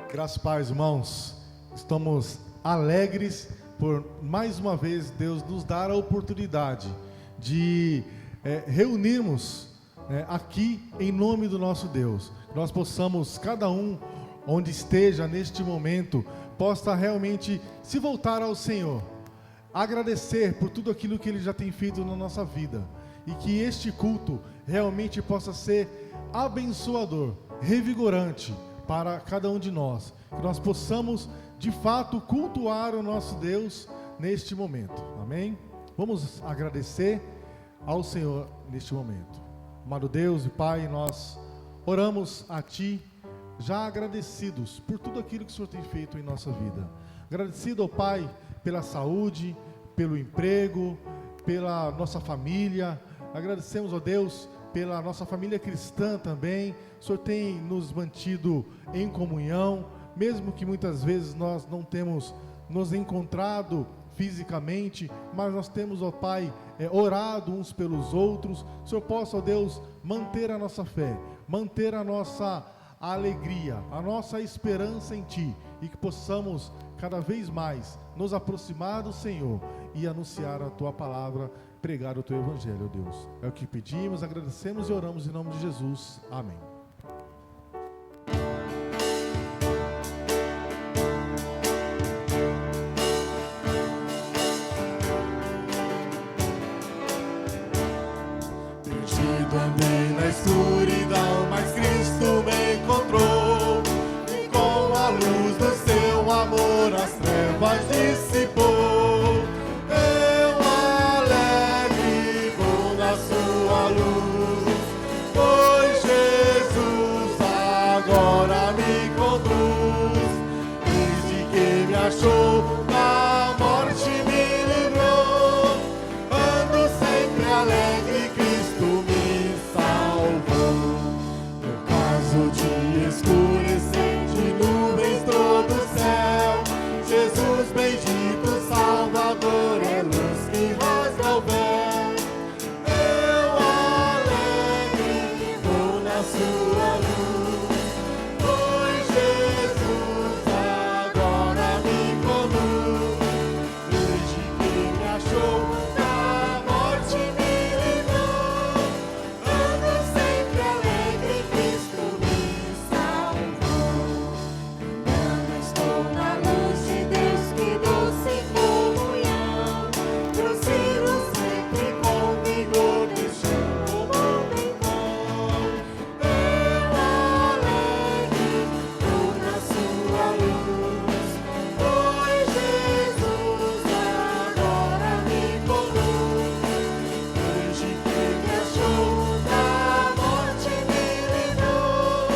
Graças a Deus, irmãos, estamos alegres por mais uma vez Deus nos dar a oportunidade de reunirmos aqui em nome do nosso Deus. Nós possamos, cada um onde esteja neste momento, possa realmente se voltar ao Senhor, agradecer por tudo aquilo que Ele já tem feito na nossa vida, e que este culto realmente possa ser abençoador, revigorante para cada um de nós, que nós possamos de fato cultuar o nosso Deus neste momento, amém? Vamos agradecer ao Senhor neste momento. Amado Deus e Pai, nós oramos a Ti, já agradecidos por tudo aquilo que o Senhor tem feito em nossa vida, agradecido ao Pai pela saúde, pelo emprego, pela nossa família, agradecemos ao Deus pela nossa família cristã também. O Senhor tem nos mantido em comunhão, mesmo que muitas vezes nós não temos nos encontrado fisicamente, mas nós temos, ó Pai, orado uns pelos outros. O Senhor possa, ó Deus, manter a nossa fé, manter a nossa alegria, a nossa esperança em Ti, e que possamos cada vez mais nos aproximar do Senhor e anunciar a Tua palavra, pregar o Teu Evangelho, ó Deus. É o que pedimos, agradecemos e oramos em nome de Jesus. Amém. Perdido andei na escuridão, mas Cristo me encontrou, e com a luz do Seu amor as trevas dissipou. Achou, a morte me livrou, ando sempre alegre, Cristo me salvou. No caso de escurecer, de nuvens todo o céu, Jesus bendito, Salvador, é luz que rasga o véu. Eu alegre vou na sua luz, pois Jesus agora me da morte me livrou, ando sempre alegre, Cristo me salvou. Andando estou na luz de Deus, que doce comunhão, prossigo sempre com vigor, deixando o mundo em vão. Eu alegre vou na sua luz, pois Jesus agora me conduz. Desde que me achou, da morte me livrou,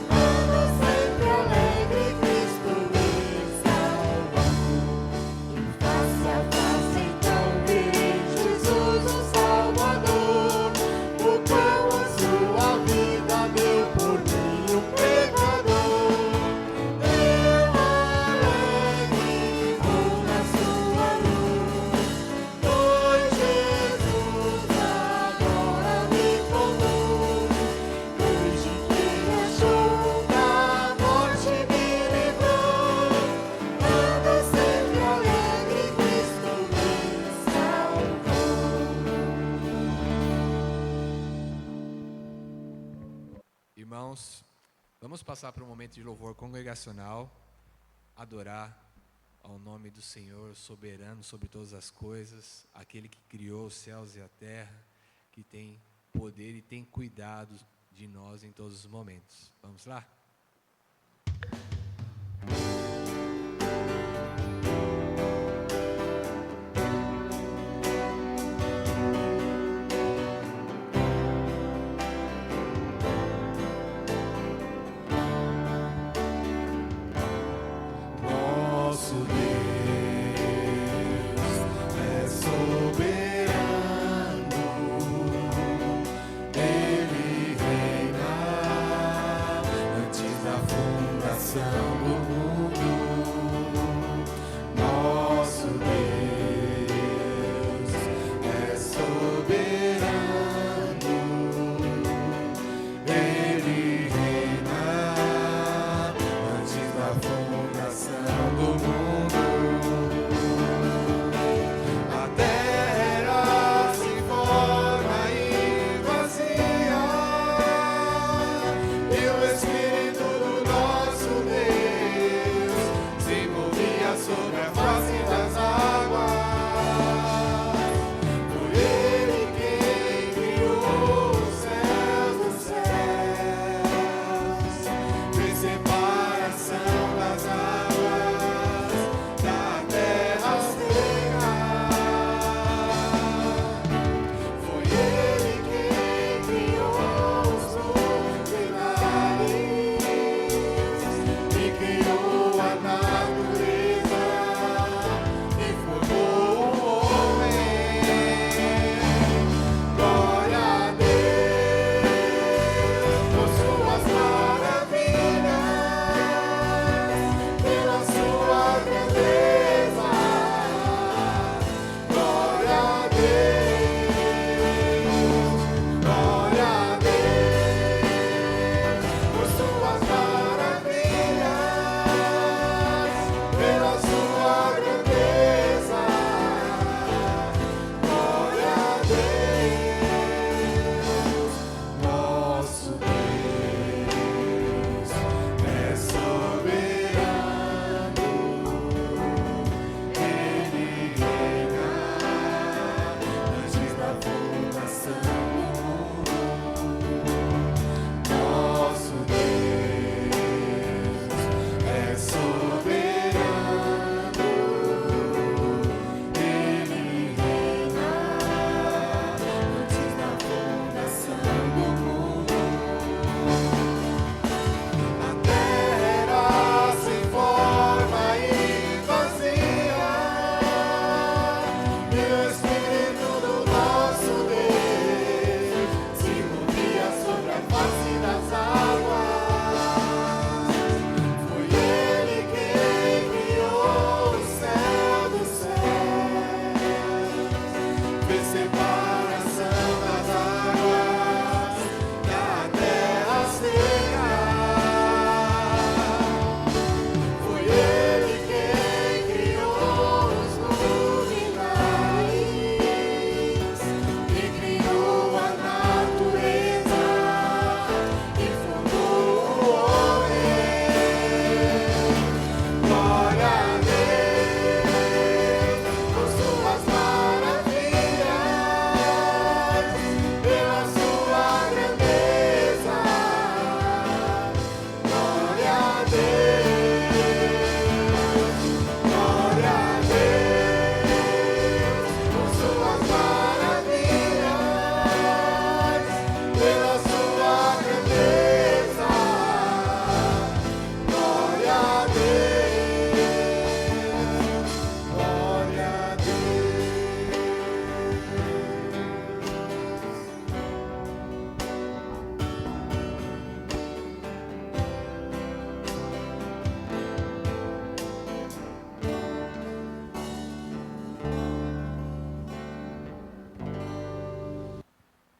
ando sempre alegre, Cristo me salvou. E face a face então virei Jesus o Salvador, o qual a sua vida deu por mim, um pecador. Eu alegre vou na sua luz, pois Jesus agora me conduz. Desde que me achou, da morte me livrou, ando sempre alegre, Cristo me salvou. Irmãos, vamos passar para um momento de louvor congregacional, adorar ao nome do Senhor, soberano sobre todas as coisas, aquele que criou os céus e a terra, que tem poder e tem cuidado de nós em todos os momentos. Vamos lá? Nosso Deus é soberano, Ele reina antes da fundação do mundo. Nosso Deus é soberano, Ele reina antes da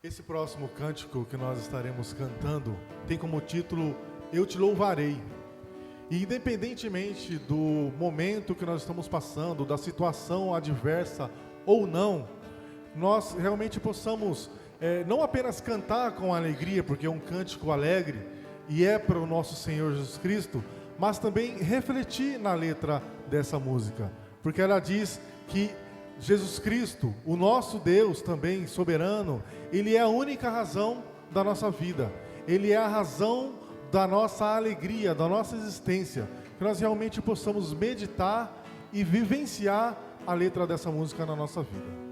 Esse próximo cântico que nós estaremos cantando tem como título Eu Te Louvarei. E independentemente do momento que nós estamos passando, da situação adversa ou não, nós realmente possamos não apenas cantar com alegria, porque é um cântico alegre e é para o nosso Senhor Jesus Cristo, mas também refletir na letra dessa música, porque ela diz que Jesus Cristo, o nosso Deus também soberano, Ele é a única razão da nossa vida, Ele é a razão da nossa alegria, da nossa existência, que nós realmente possamos meditar e vivenciar a letra dessa música na nossa vida.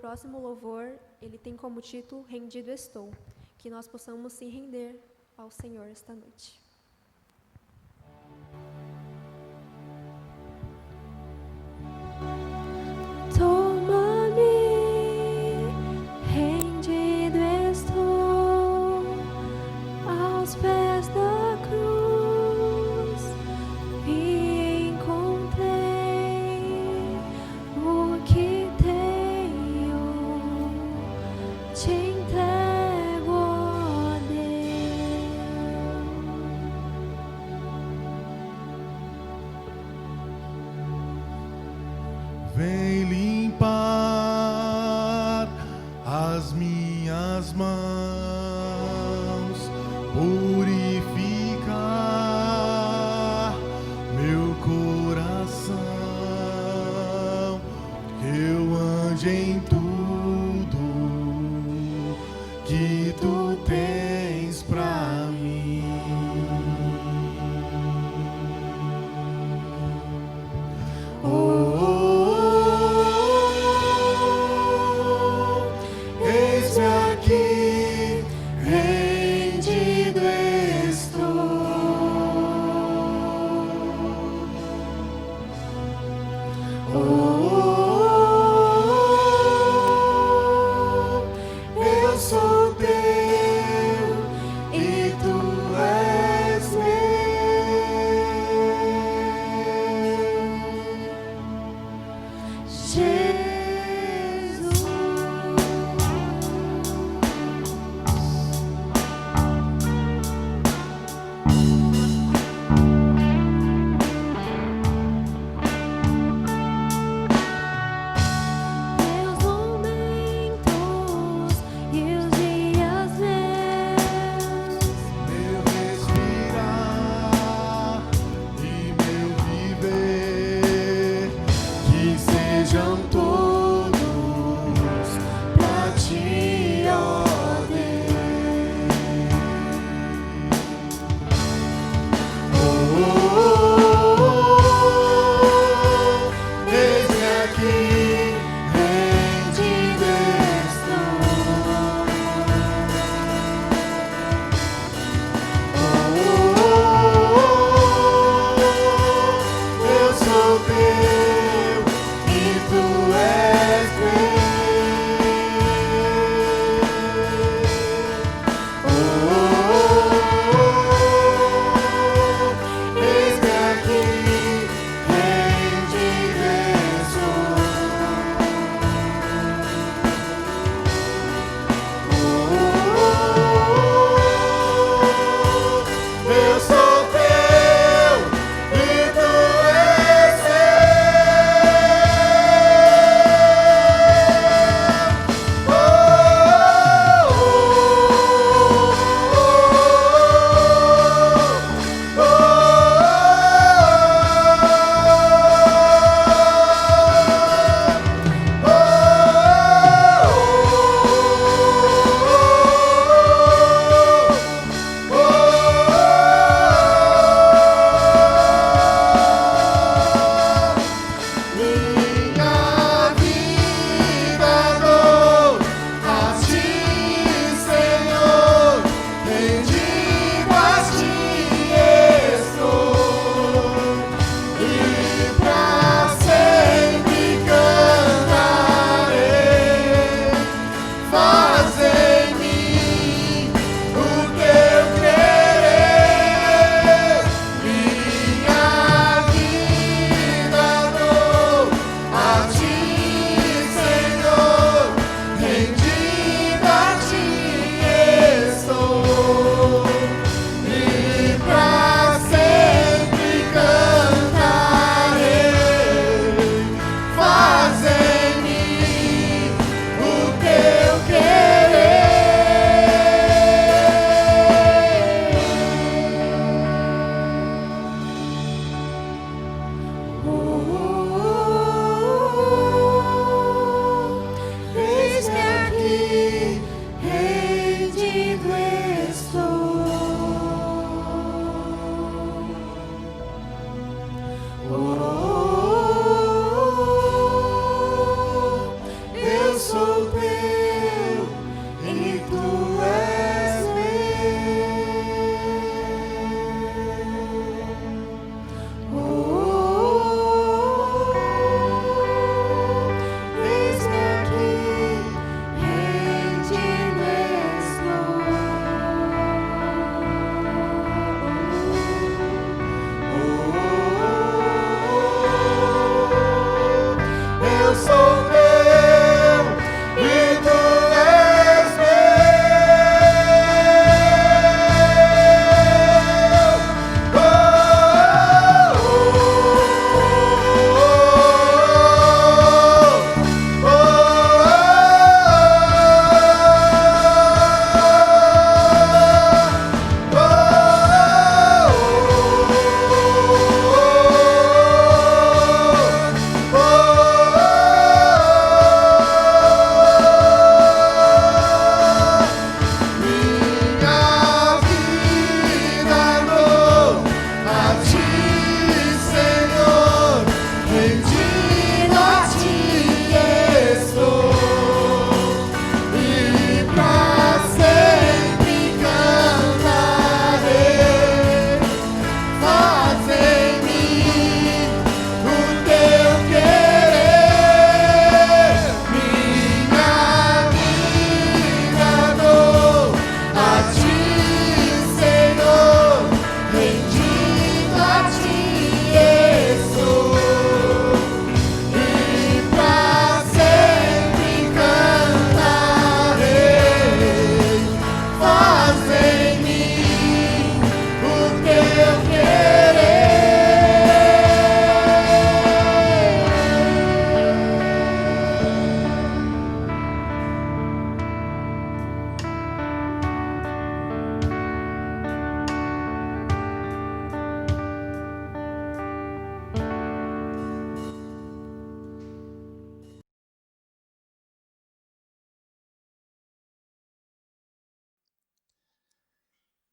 próximo louvor, ele tem como título Rendido Estou. Que nós possamos se render ao Senhor esta noite. Toma-me, rendido estou aos pés da cruz e encontrei o que tenho, te entrego, ó Deus. Vem limpar as minhas mãos, purificar meu coração, que eu ande em tudo que tu tens pra mim. Oh, oh, oh.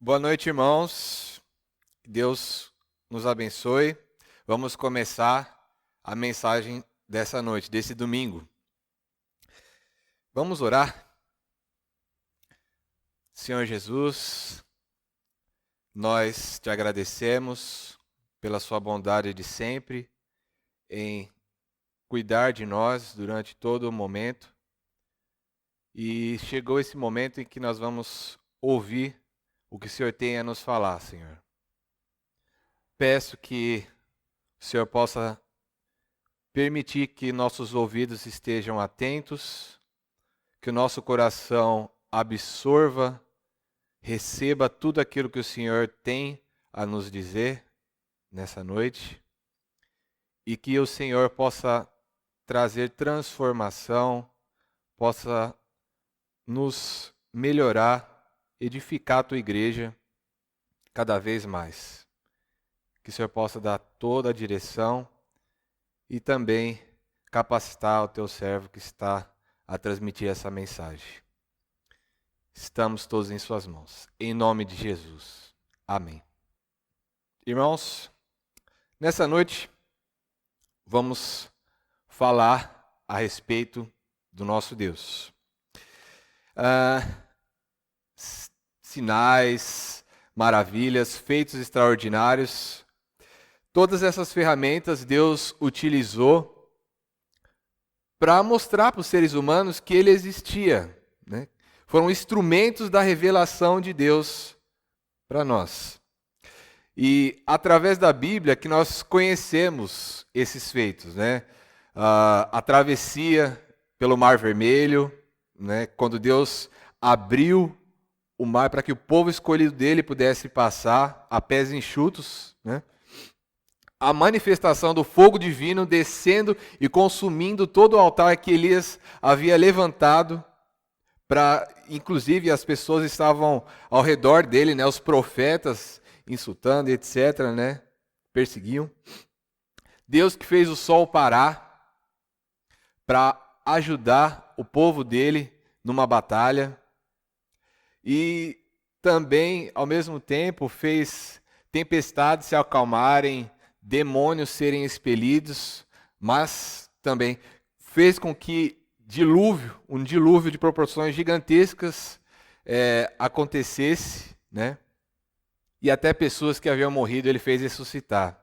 Boa noite, irmãos. Deus nos abençoe. Vamos começar a mensagem dessa noite, desse domingo. Vamos orar? Senhor Jesus, nós te agradecemos pela sua bondade de sempre em cuidar de nós durante todo o momento. E chegou esse momento em que nós vamos ouvir o que o Senhor tem a nos falar, Senhor. Peço que o Senhor possa permitir que nossos ouvidos estejam atentos, que o nosso coração absorva, receba tudo aquilo que o Senhor tem a nos dizer nessa noite e que o Senhor possa trazer transformação, possa nos melhorar, edificar a tua igreja cada vez mais. Que o Senhor possa dar toda a direção e também capacitar o teu servo que está a transmitir essa mensagem. Estamos todos em suas mãos. Em nome de Jesus. Amém. Irmãos, nessa noite vamos falar a respeito do nosso Deus. Sinais, maravilhas, feitos extraordinários. Todas essas ferramentas Deus utilizou para mostrar para os seres humanos que Ele existia, né? Foram instrumentos da revelação de Deus para nós. E através da Bíblia que nós conhecemos esses feitos, né? A travessia pelo Mar Vermelho, né? Quando Deus abriu o mar para que o povo escolhido dele pudesse passar a pés enxutos, né? A manifestação do fogo divino descendo e consumindo todo o altar que Elias havia levantado, inclusive as pessoas estavam ao redor dele, né? Os profetas insultando, etc., né? Perseguiam. Deus que fez o sol parar para ajudar o povo dele numa batalha. E também, ao mesmo tempo, fez tempestades se acalmarem, demônios serem expelidos, mas também fez com que um dilúvio de proporções gigantescas acontecesse, né? E até pessoas que haviam morrido ele fez ressuscitar.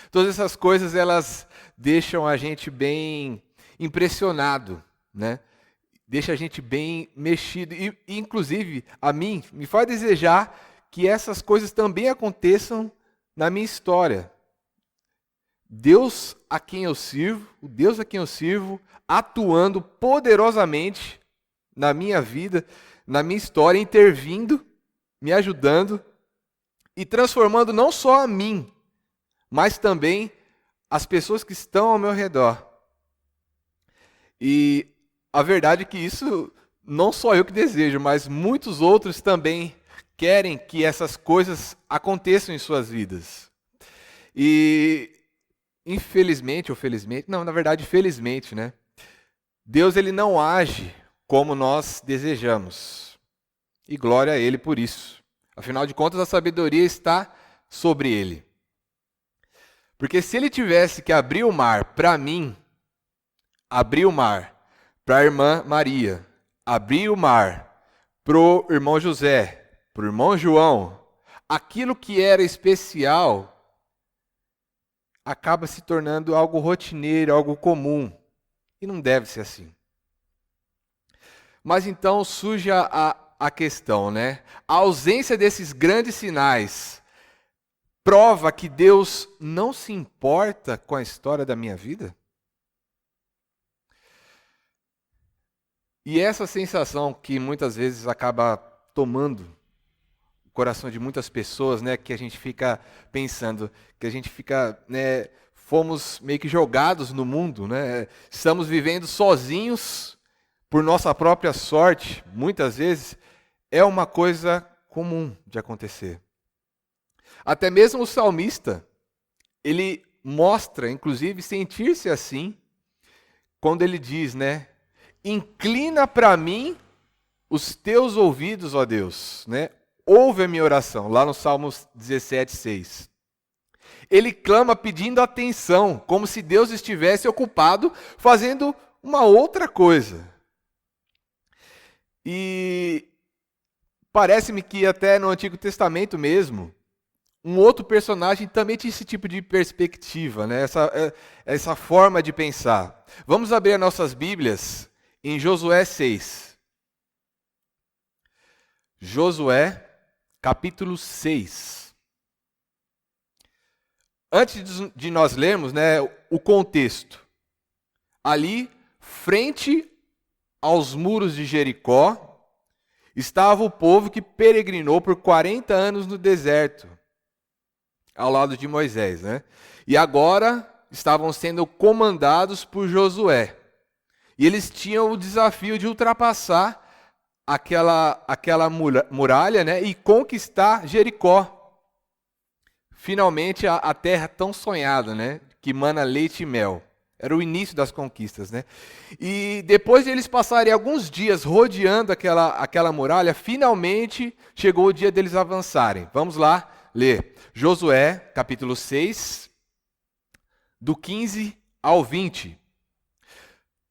Todas essas coisas, elas deixam a gente bem impressionado, né? Deixa a gente bem mexido. E, inclusive, a mim, me faz desejar que essas coisas também aconteçam na minha história. Deus a quem eu sirvo, o Deus a quem eu sirvo, atuando poderosamente na minha vida, na minha história, intervindo, me ajudando e transformando não só a mim, mas também as pessoas que estão ao meu redor. E a verdade é que isso não só eu que desejo, mas muitos outros também querem que essas coisas aconteçam em suas vidas. E infelizmente ou felizmente, não, na verdade, felizmente, né? Deus ele não age como nós desejamos. E glória a Ele por isso. Afinal de contas, a sabedoria está sobre Ele. Porque se Ele tivesse que abrir o mar para mim, abrir o mar para a irmã Maria, abrir o mar para o irmão José, para o irmão João, aquilo que era especial acaba se tornando algo rotineiro, algo comum. E não deve ser assim. Mas então surge a questão, né? A ausência desses grandes sinais prova que Deus não se importa com a história da minha vida? E essa sensação que muitas vezes acaba tomando o coração de muitas pessoas, né, que a gente fica pensando, que a gente fica, né, fomos meio que jogados no mundo, né? Estamos vivendo sozinhos por nossa própria sorte, muitas vezes é uma coisa comum de acontecer. Até mesmo o salmista, ele mostra, inclusive, sentir-se assim, quando ele diz, né? Inclina para mim os teus ouvidos, ó Deus, né? ouve a minha oração, lá no Salmos 17:6. Ele clama pedindo atenção, como se Deus estivesse ocupado fazendo uma outra coisa. E parece-me que até no Antigo Testamento mesmo, um outro personagem também tinha esse tipo de perspectiva, né? Essa forma de pensar. Vamos abrir as nossas Bíblias em Josué 6. Josué, capítulo 6. Antes de nós lermos, né, o contexto. Ali, frente aos muros de Jericó, estava o povo que peregrinou por 40 anos no deserto, ao lado de Moisés, né? E agora estavam sendo comandados por Josué. E eles tinham o desafio de ultrapassar aquela muralha, né, e conquistar Jericó. Finalmente a terra tão sonhada, né, que mana leite e mel. Era o início das conquistas, né? E depois de eles passarem alguns dias rodeando aquela muralha, finalmente chegou o dia deles avançarem. Vamos lá ler. Josué, capítulo 6, do 15 ao 20.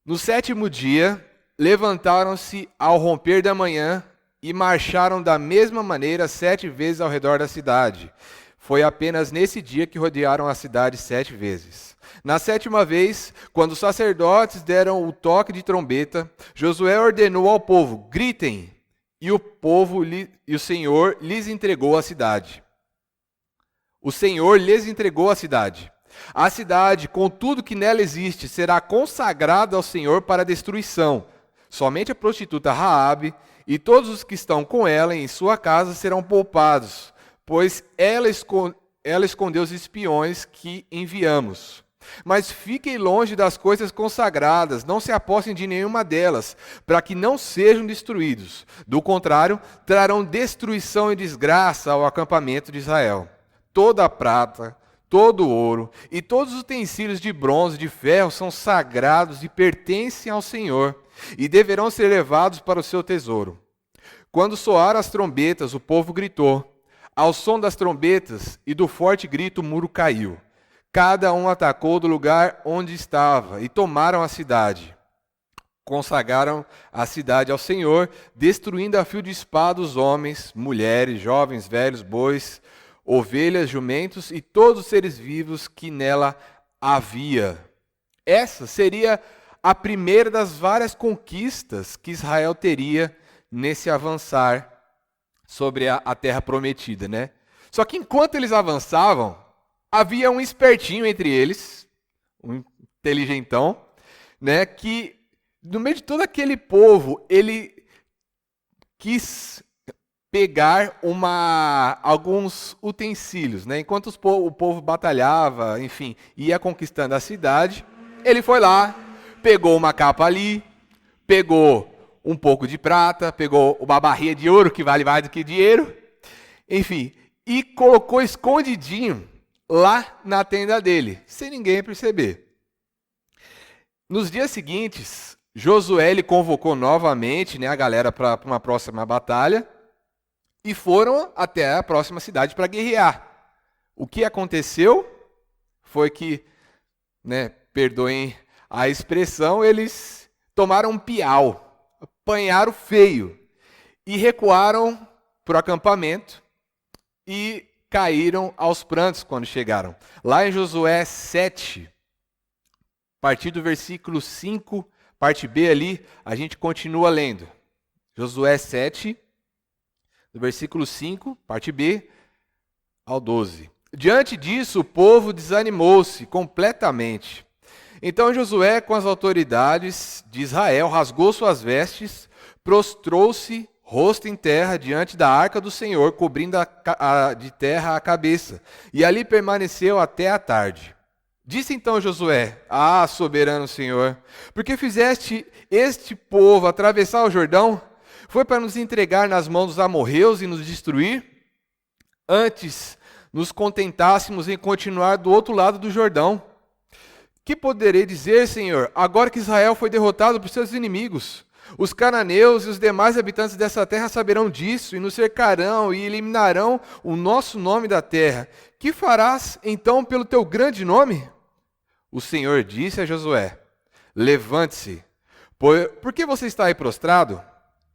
No 7º dia, levantaram-se ao romper da manhã e marcharam da mesma maneira 7 vezes ao redor da cidade. Foi apenas nesse dia que rodearam a cidade 7 vezes. Na 7ª vez, quando os sacerdotes deram o toque de trombeta, Josué ordenou ao povo: gritem, e o Senhor lhes entregou a cidade. O Senhor lhes entregou a cidade. A cidade, com tudo que nela existe, será consagrada ao Senhor para destruição. Somente a prostituta Raabe e todos os que estão com ela em sua casa serão poupados, pois ela escondeu os espiões que enviamos. Mas fiquem longe das coisas consagradas, não se apossem de nenhuma delas, para que não sejam destruídos. Do contrário, trarão destruição e desgraça ao acampamento de Israel. Toda a prata, todo o ouro e todos os utensílios de bronze e de ferro são sagrados e pertencem ao Senhor, e deverão ser levados para o seu tesouro. Quando soaram as trombetas, o povo gritou. Ao som das trombetas e do forte grito, o muro caiu. Cada um atacou do lugar onde estava e tomaram a cidade. Consagraram a cidade ao Senhor, destruindo a fio de espada os homens, mulheres, jovens, velhos, bois, ovelhas, jumentos e todos os seres vivos que nela havia. Essa seria a primeira das várias conquistas que Israel teria nesse avançar sobre a terra prometida, né? Só que enquanto eles avançavam, havia um espertinho entre eles, um inteligentão, né, que no meio de todo aquele povo, ele quis pegar alguns utensílios, né? Enquanto o povo batalhava, enfim, ia conquistando a cidade, ele foi lá, pegou uma capa ali, pegou um pouco de prata, pegou uma barrinha de ouro, que vale mais do que dinheiro, enfim, e colocou escondidinho lá na tenda dele, sem ninguém perceber. Nos dias seguintes, Josué ele convocou novamente, né, a galera para uma próxima batalha e foram até a próxima cidade para guerrear. O que aconteceu foi que, né, perdoem a expressão, eles tomaram um piau, apanharam feio e recuaram para o acampamento e caíram aos prantos quando chegaram. Lá em Josué 7, a partir do versículo 5, parte B ali, a gente continua lendo. Josué 7, do versículo 5, parte B, ao 12. Diante disso, o povo desanimou-se completamente. Então Josué, com as autoridades de Israel, rasgou suas vestes, prostrou-se rosto em terra diante da arca do Senhor, cobrindo de terra a cabeça, e ali permaneceu até a tarde. Disse então Josué: Ah, soberano Senhor, por que fizeste este povo atravessar o Jordão? Foi para nos entregar nas mãos dos amorreus e nos destruir? Antes nos contentássemos em continuar do outro lado do Jordão. Que poderei dizer, Senhor, agora que Israel foi derrotado por seus inimigos? Os cananeus e os demais habitantes dessa terra saberão disso e nos cercarão e eliminarão o nosso nome da terra. Que farás então pelo teu grande nome? O Senhor disse a Josué: levante-se. Por que você está aí prostrado?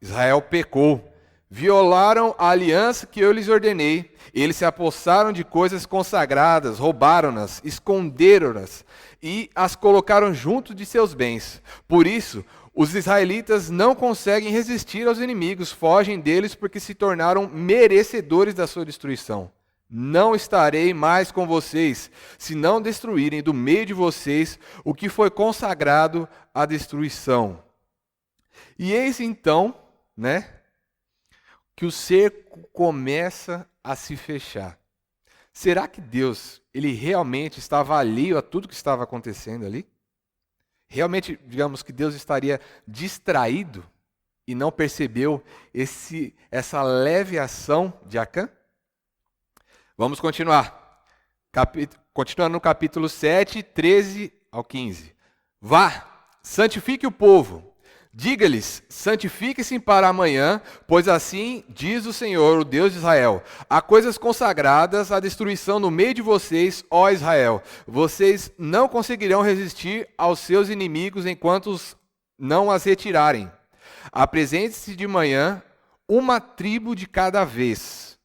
Israel pecou. Violaram a aliança que eu lhes ordenei. Eles se apossaram de coisas consagradas, roubaram-nas, esconderam-nas e as colocaram junto de seus bens. Por isso, os israelitas não conseguem resistir aos inimigos, fogem deles porque se tornaram merecedores da sua destruição. Não estarei mais com vocês, se não destruírem do meio de vocês o que foi consagrado à destruição. E eis então, que o cerco começa a se fechar. Será que Deus, ele realmente estava alheio a tudo que estava acontecendo ali? Realmente, digamos que Deus estaria distraído e não percebeu essa leve ação de Acã? Vamos continuar. Continuando no capítulo 7, 13 ao 15. Vá, santifique o povo. Diga-lhes, santifique-se para amanhã, pois assim diz o Senhor, o Deus de Israel: há coisas consagradas à destruição no meio de vocês, ó Israel. Vocês não conseguirão resistir aos seus inimigos enquanto não as retirarem. Apresente-se de manhã uma tribo de cada vez.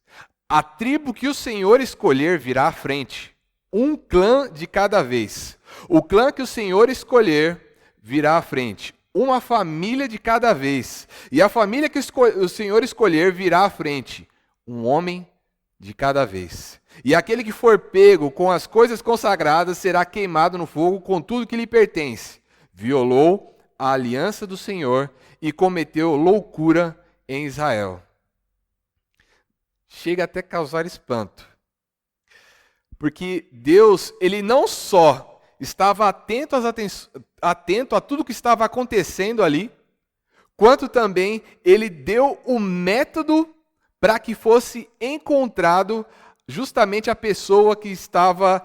A tribo que o Senhor escolher virá à frente, um clã de cada vez. O clã que o Senhor escolher virá à frente, uma família de cada vez. E a família que o Senhor escolher virá à frente, um homem de cada vez. E aquele que for pego com as coisas consagradas será queimado no fogo com tudo que lhe pertence. Violou a aliança do Senhor e cometeu loucura em Israel. Chega até a causar espanto. Porque Deus, ele não só estava atento a tudo que estava acontecendo ali, quanto também ele deu o método para que fosse encontrado justamente a pessoa que estava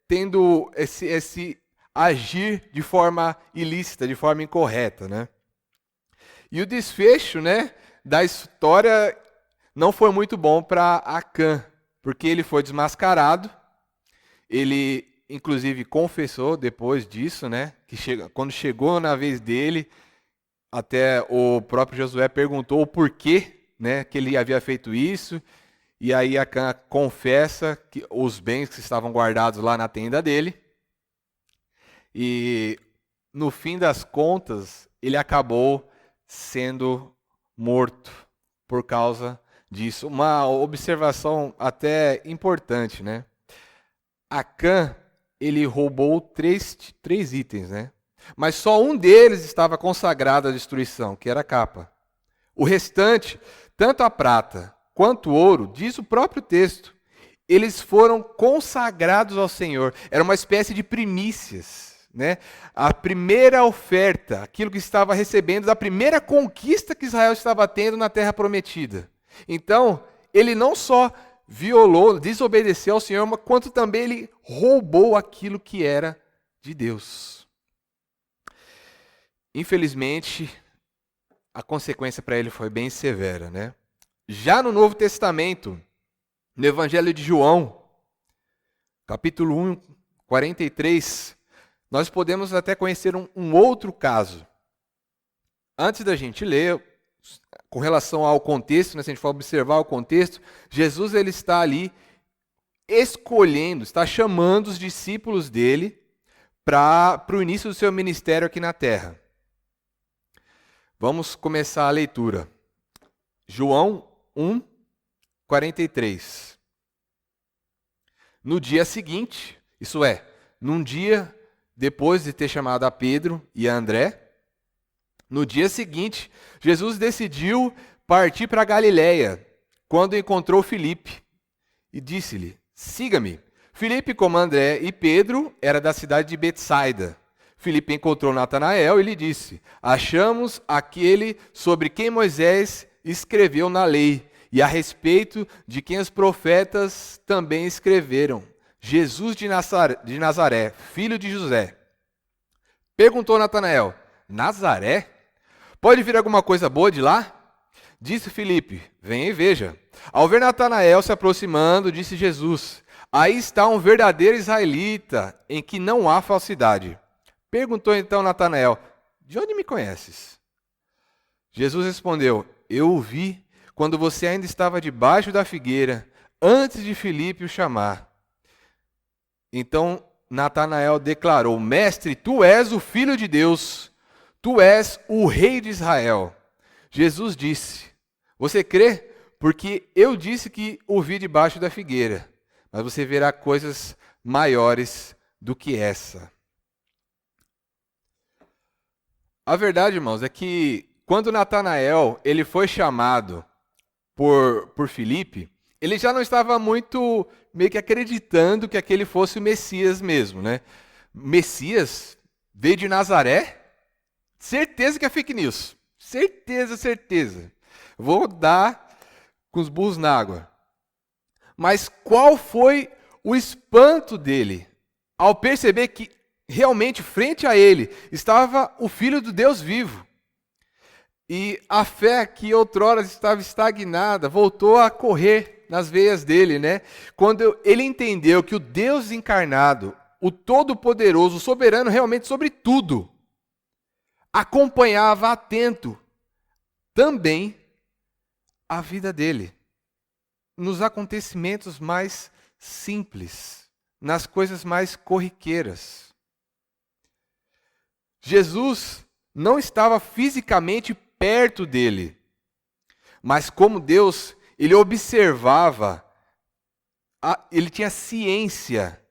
tendo esse agir de forma ilícita, de forma incorreta, E o desfecho, da história não foi muito bom para Acã, porque ele foi desmascarado. Ele inclusive confessou depois disso, que quando chegou na vez dele, até o próprio Josué perguntou o porquê, que ele havia feito isso, e aí Acã confessa que os bens que estavam guardados lá na tenda dele, e no fim das contas, ele acabou sendo morto por causa disso. Uma observação até importante, Acã, ele roubou três itens, Mas só um deles estava consagrado à destruição, que era a capa. O restante, tanto a prata quanto o ouro, diz o próprio texto, eles foram consagrados ao Senhor. Era uma espécie de primícias, A primeira oferta, aquilo que estava recebendo da primeira conquista que Israel estava tendo na terra prometida. Então, ele não só violou, desobedeceu ao Senhor, quanto também ele roubou aquilo que era de Deus. Infelizmente, a consequência para ele foi bem severa, Já no Novo Testamento, no Evangelho de João, capítulo 1, 43, nós podemos até conhecer um outro caso. Antes da gente ler, com relação ao contexto, se a gente for observar o contexto, Jesus ele está ali escolhendo, está chamando os discípulos dele para o início do seu ministério aqui na terra. Vamos começar a leitura. João 1, 43. No dia seguinte, isso é, num dia depois de ter chamado a Pedro e a André, no dia seguinte, Jesus decidiu partir para a Galiléia, quando encontrou Filipe, e disse-lhe, siga-me. Filipe, como André e Pedro, era da cidade de Betsaida. Filipe encontrou Natanael e lhe disse, achamos aquele sobre quem Moisés escreveu na lei, e a respeito de quem os profetas também escreveram, Jesus de Nazaré, filho de José. Perguntou Natanael, Nazaré? Pode vir alguma coisa boa de lá? Disse Filipe, venha e veja. Ao ver Natanael se aproximando, disse Jesus, aí está um verdadeiro israelita, em que não há falsidade. Perguntou então Natanael, de onde me conheces? Jesus respondeu, eu o vi quando você ainda estava debaixo da figueira, antes de Filipe o chamar. Então Natanael declarou, mestre, tu és o Filho de Deus, tu és o Rei de Israel. Jesus disse, você crê? Porque eu disse que o vi debaixo da figueira, mas você verá coisas maiores do que essa. A verdade, irmãos, é que quando Natanael ele foi chamado por Filipe, ele já não estava muito meio que acreditando que aquele fosse o Messias mesmo, né? Messias veio de Nazaré? Certeza que é fake news. Certeza, certeza. Vou dar com os burros na água. Mas qual foi o espanto dele ao perceber que realmente frente a ele estava o Filho do Deus vivo? E a fé que outrora estava estagnada voltou a correr nas veias dele, né? Quando ele entendeu que o Deus encarnado, o Todo-Poderoso, o soberano realmente sobre tudo, acompanhava atento também a vida dele, nos acontecimentos mais simples, nas coisas mais corriqueiras. Jesus não estava fisicamente perto dele, mas como Deus, ele observava, ele tinha ciência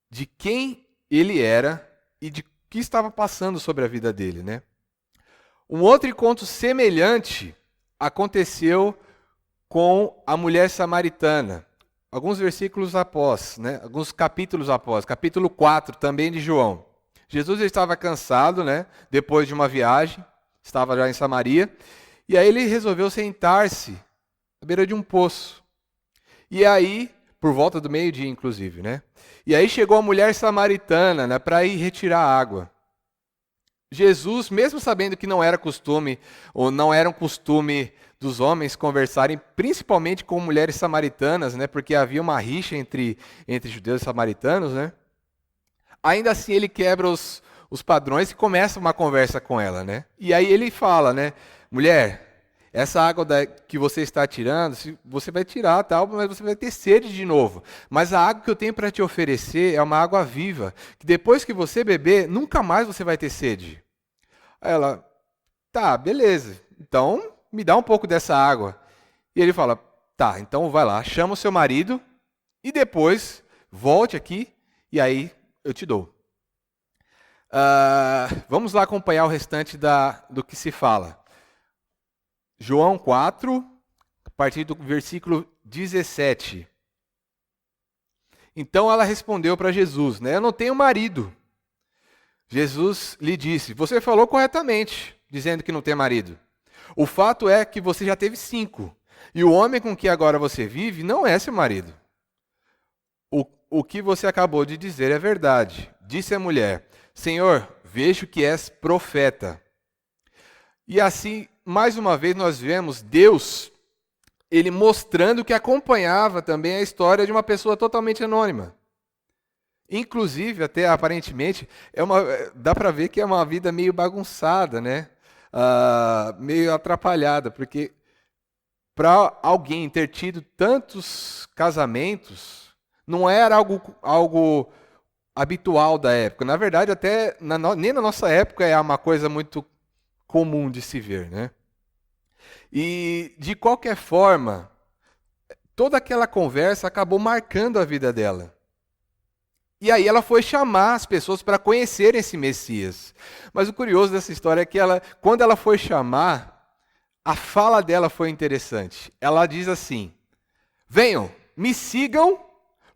de quem ele era e de que estava passando sobre a vida dele, né? Um outro encontro semelhante aconteceu com a mulher samaritana. Alguns versículos após, né? Alguns capítulos após, capítulo 4 também de João. Jesus estava cansado, né? Depois de uma viagem, estava já em Samaria, e aí ele resolveu sentar-se à beira de um poço. E aí, por volta do meio-dia, inclusive, né? E aí chegou a mulher samaritana, né, para ir retirar água. Jesus, mesmo sabendo que não era costume, ou não era um costume dos homens conversarem, principalmente com mulheres samaritanas, né, porque havia uma rixa entre judeus e samaritanos, né? Ainda assim ele quebra os padrões e começa uma conversa com ela, né? E aí ele fala, né, mulher, essa água que você está tirando, você vai tirar, tal, mas você vai ter sede de novo. Mas a água que eu tenho para te oferecer é uma água viva, que depois que você beber, nunca mais você vai ter sede. Aí ela, tá, beleza, então me dá um pouco dessa água. E ele fala, tá, então vai lá, chama o seu marido e depois volte aqui e aí eu te dou. Vamos lá acompanhar o restante do que se fala. João 4, a partir do versículo 17. Então ela respondeu para Jesus, né? Eu não tenho marido. Jesus lhe disse, você falou corretamente, dizendo que não tem marido. O fato é que você já teve 5, e o homem com que agora você vive não é seu marido. O que você acabou de dizer é verdade. Disse a mulher, Senhor, vejo que és profeta. E assim, mais uma vez, nós vemos Deus, ele mostrando que acompanhava também a história de uma pessoa totalmente anônima. Inclusive, até aparentemente, dá para ver que é uma vida meio bagunçada, né? Meio atrapalhada, porque para alguém ter tido tantos casamentos, não era algo habitual da época. Na verdade, até nem na nossa época é uma coisa muito comum de se ver, né? E, de qualquer forma, toda aquela conversa acabou marcando a vida dela. E aí ela foi chamar as pessoas para conhecerem esse Messias. Mas o curioso dessa história é que quando ela foi chamar, a fala dela foi interessante. Ela diz assim, venham, me sigam,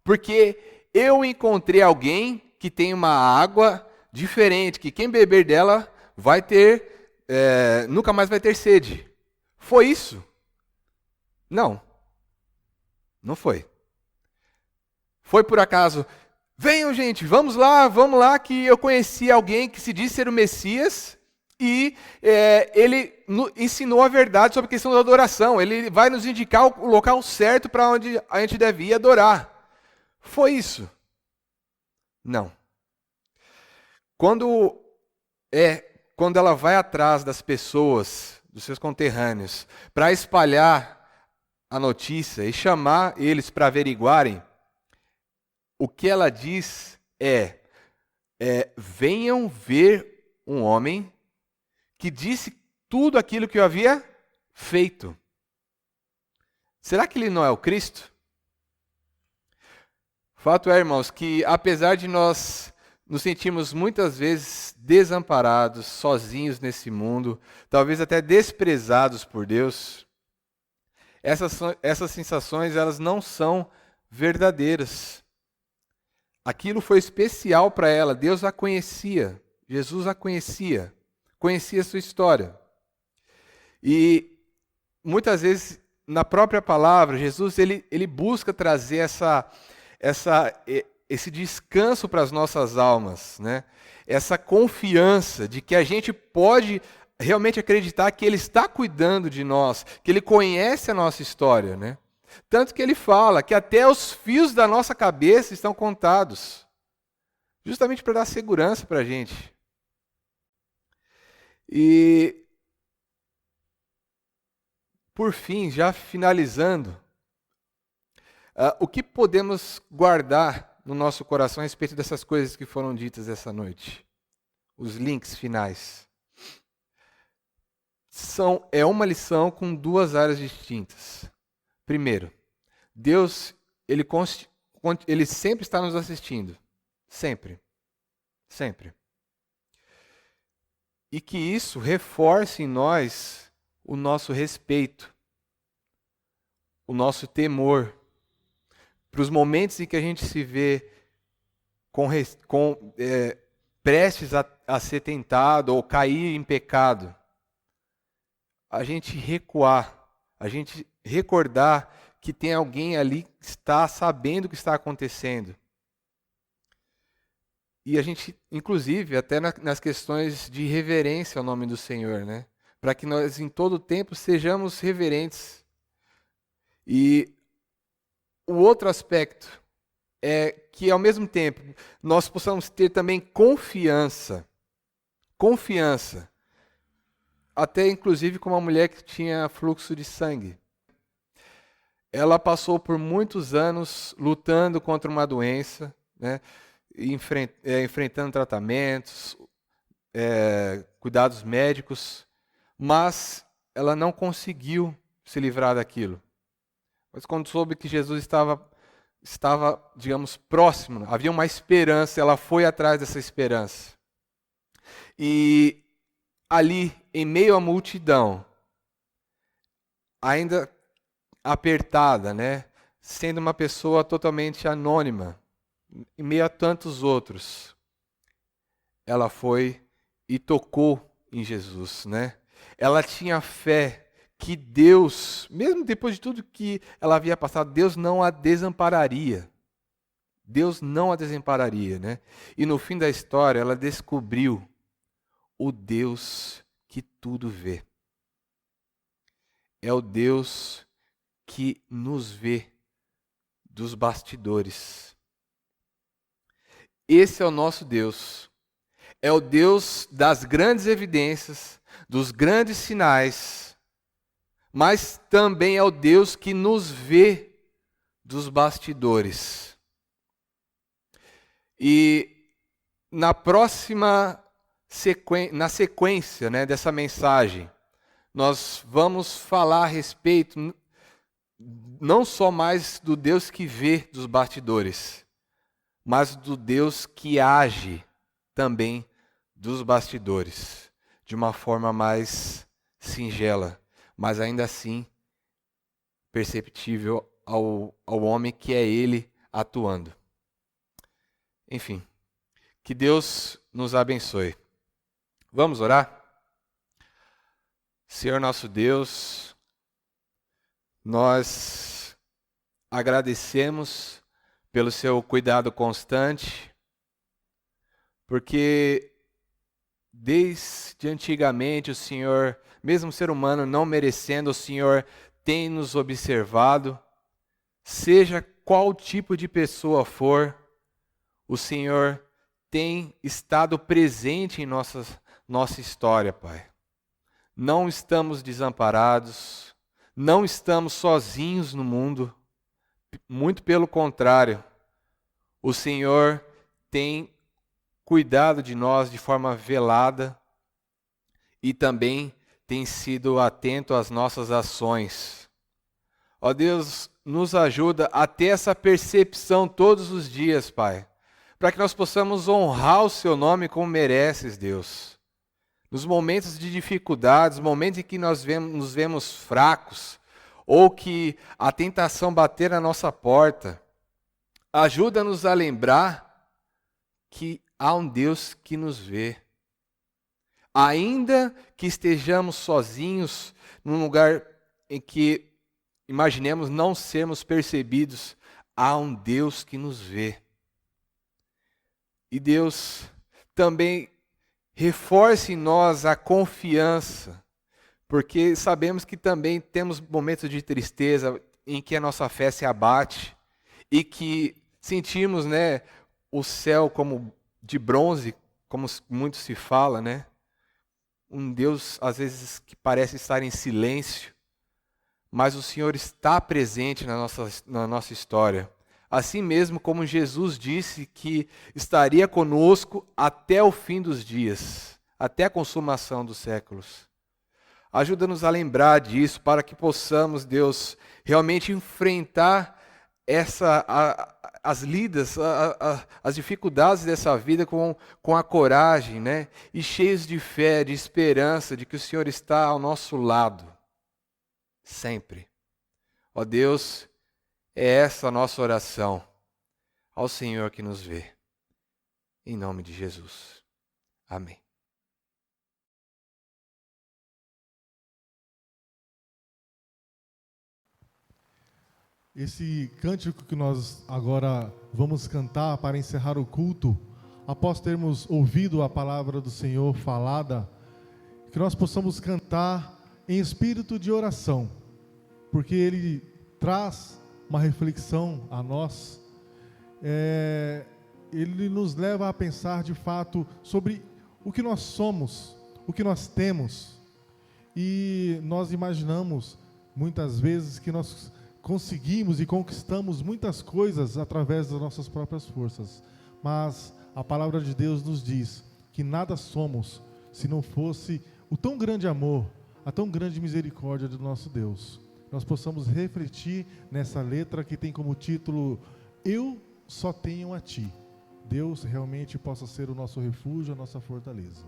porque eu encontrei alguém que tem uma água diferente, que quem beber dela vai ter, nunca mais vai ter sede. Foi isso? Não. Não foi. Foi por acaso, venham gente, vamos lá, que eu conheci alguém que se diz ser o Messias, E ele ensinou a verdade sobre a questão da adoração. Ele vai nos indicar o local certo para onde a gente deve ir adorar. Foi isso? Não. Quando ela vai atrás das pessoas, dos seus conterrâneos, para espalhar a notícia e chamar eles para averiguarem, o que ela diz venham ver um homem que disse tudo aquilo que eu havia feito. Será que ele não é o Cristo? Fato é, irmãos, que apesar de nós nos sentirmos muitas vezes desamparados, sozinhos nesse mundo, talvez até desprezados por Deus, essas sensações elas não são verdadeiras. Aquilo foi especial para ela, Deus a conhecia, Jesus a conhecia a sua história. E muitas vezes, na própria palavra, Jesus ele busca trazer esse descanso para as nossas almas, né? Essa confiança de que a gente pode realmente acreditar que Ele está cuidando de nós, que Ele conhece a nossa história, né? Tanto que Ele fala que até os fios da nossa cabeça estão contados, justamente para dar segurança para a gente. E, por fim, já finalizando, o que podemos guardar no nosso coração a respeito dessas coisas que foram ditas essa noite? Os links finais. É uma lição com duas áreas distintas. Primeiro, Deus, ele sempre está nos assistindo. Sempre. Sempre. E que isso reforce em nós o nosso respeito, o nosso temor, para os momentos em que a gente se vê prestes a ser tentado ou cair em pecado, a gente recuar, a gente recordar que tem alguém ali que está sabendo o que está acontecendo. E a gente, inclusive, até nas questões de reverência ao nome do Senhor, né? Para que nós, em todo tempo, sejamos reverentes. E o outro aspecto é que, ao mesmo tempo, nós possamos ter também confiança. Confiança. Até, inclusive, com uma mulher que tinha fluxo de sangue. Ela passou por muitos anos lutando contra uma doença, né? Enfrentando tratamentos, cuidados médicos, mas ela não conseguiu se livrar daquilo. Mas quando soube que Jesus estava, digamos, próximo, havia uma esperança, ela foi atrás dessa esperança. E ali, em meio à multidão, ainda apertada, né? Sendo uma pessoa totalmente anônima, em meio a tantos outros, ela foi e tocou em Jesus, né? Ela tinha fé que Deus, mesmo depois de tudo que ela havia passado, Deus não a desampararia. Deus não a desampararia, né? E no fim da história, ela descobriu o Deus que tudo vê. É o Deus que nos vê dos bastidores. Esse é o nosso Deus. É o Deus das grandes evidências, dos grandes sinais, mas também é o Deus que nos vê dos bastidores. E na próxima sequência, né, dessa mensagem, nós vamos falar a respeito não só mais do Deus que vê dos bastidores, mas do Deus que age também dos bastidores, de uma forma mais singela, mas ainda assim perceptível ao homem que é Ele atuando. Enfim, que Deus nos abençoe. Vamos orar? Senhor nosso Deus, nós agradecemos pelo seu cuidado constante, porque desde antigamente o Senhor, mesmo ser humano não merecendo, o Senhor tem nos observado. Seja qual tipo de pessoa for, o Senhor tem estado presente em nossa história, Pai. Não estamos desamparados, não estamos sozinhos no mundo, muito pelo contrário, o Senhor tem cuidado de nós de forma velada e também tem sido atento às nossas ações. Ó Deus, nos ajuda a ter essa percepção todos os dias, Pai, para que nós possamos honrar o Seu nome como mereces, Deus. Nos momentos de dificuldades, momentos em que nós nos vemos fracos, ou que a tentação bater na nossa porta, ajuda-nos a lembrar que há um Deus que nos vê. Ainda que estejamos sozinhos, num lugar em que imaginemos não sermos percebidos, há um Deus que nos vê. E Deus também reforce em nós a confiança, porque sabemos que também temos momentos de tristeza em que a nossa fé se abate e que sentimos, né, o céu como de bronze, como muito se fala, né? Um Deus, às vezes, que parece estar em silêncio, mas o Senhor está presente na nossa história. Assim mesmo como Jesus disse que estaria conosco até o fim dos dias, até a consumação dos séculos. Ajuda-nos a lembrar disso, para que possamos, Deus, realmente enfrentar as lidas, as dificuldades dessa vida com a coragem, né? E cheios de fé, de esperança, de que o Senhor está ao nosso lado, sempre. Ó Deus, é essa a nossa oração ao Senhor que nos vê. Em nome de Jesus. Amém. Esse cântico que nós agora vamos cantar para encerrar o culto, após termos ouvido a palavra do Senhor falada, que nós possamos cantar em espírito de oração, porque ele traz uma reflexão a nós, ele nos leva a pensar de fato sobre o que nós somos, o que nós temos, e nós imaginamos muitas vezes que nós conseguimos e conquistamos muitas coisas através das nossas próprias forças, mas a palavra de Deus nos diz que nada somos se não fosse o tão grande amor, a tão grande misericórdia do nosso Deus. Nós possamos refletir nessa letra que tem como título Eu Só Tenho a Ti. Deus realmente possa ser o nosso refúgio, a nossa fortaleza.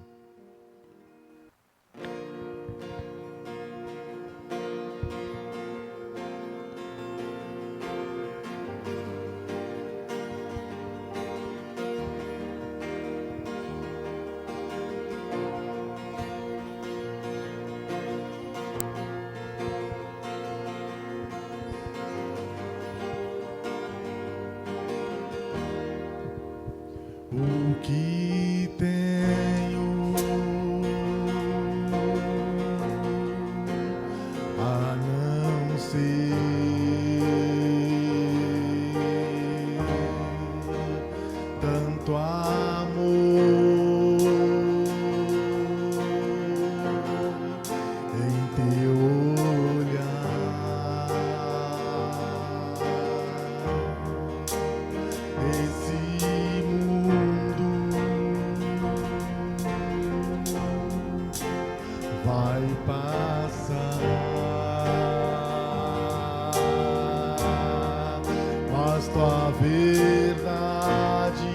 O que tenho a não ser tanto amor em teu olhar, esse vai passar, mas tua verdade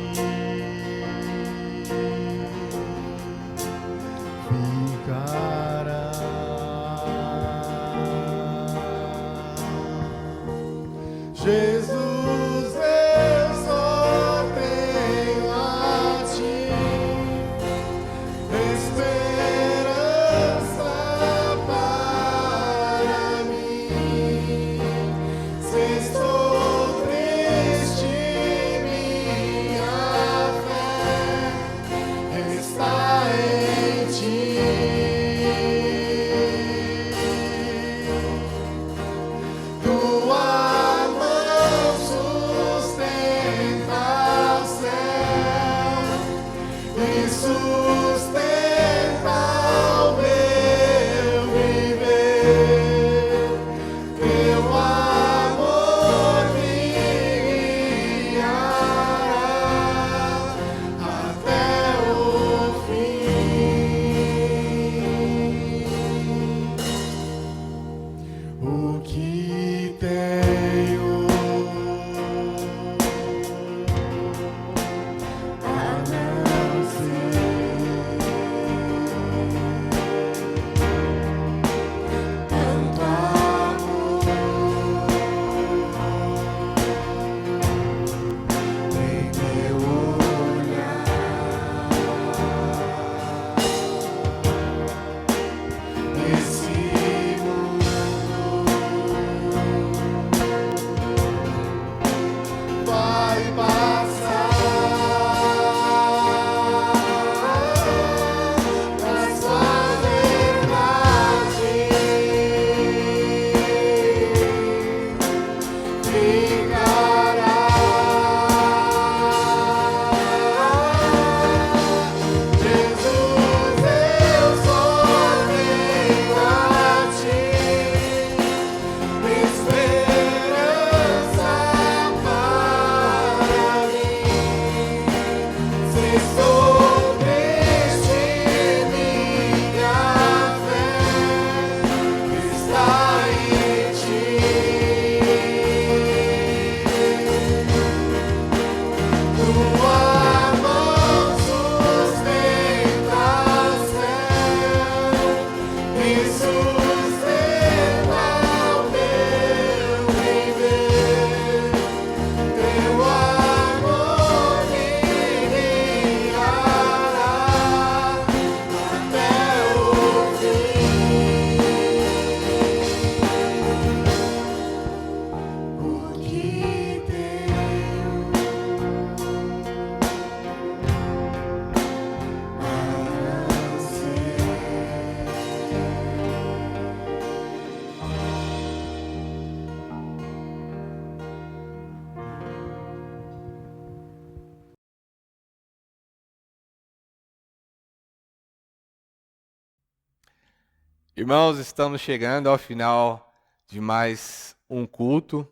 Irmãos, estamos chegando ao final de mais um culto.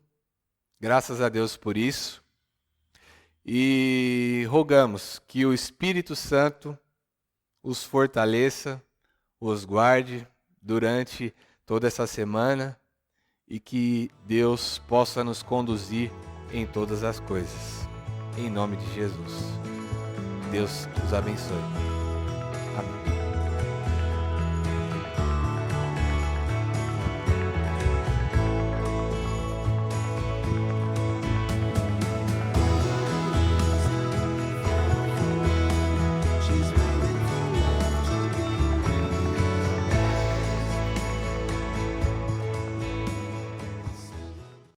Graças a Deus por isso. E rogamos que o Espírito Santo os fortaleça, os guarde durante toda essa semana e que Deus possa nos conduzir em todas as coisas. Em nome de Jesus. Deus os abençoe. Amém.